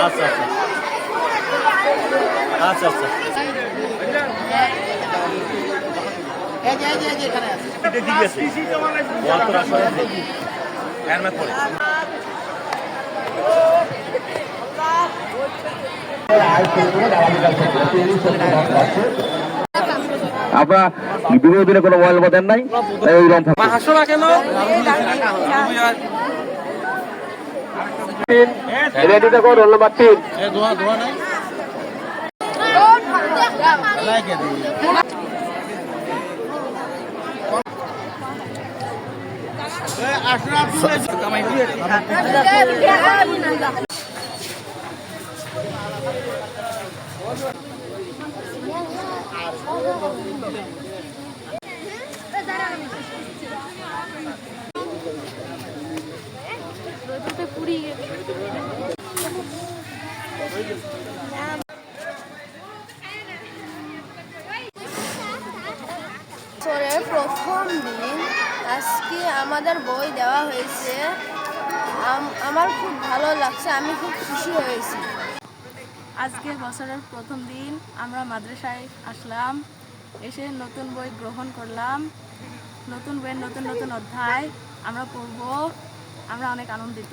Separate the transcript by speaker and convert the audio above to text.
Speaker 1: আচ্ছা আচ্ছা আচ্ছা ঠিক আছে
Speaker 2: আপনার বিগত দিনে কোনো মোবাইল দেন নাই
Speaker 1: হাসো না কেন
Speaker 2: রেডি দেখো রোল নাম্বার 3
Speaker 1: ধোয়া ধোয়া নাই
Speaker 3: বছরের প্রথম দিন আজকে আমাদের বই দেওয়া হয়েছে। আমার খুব ভালো লাগছে, আমি খুব খুশি হয়েছি।
Speaker 4: আজকে বছরের প্রথম দিন আমরা মাদ্রাসায় আসলাম, এসে নতুন বই গ্রহণ করলাম। নতুন বইয়ের নতুন নতুন অধ্যায় আমরা পড়ব, আমরা অনেক আনন্দিত।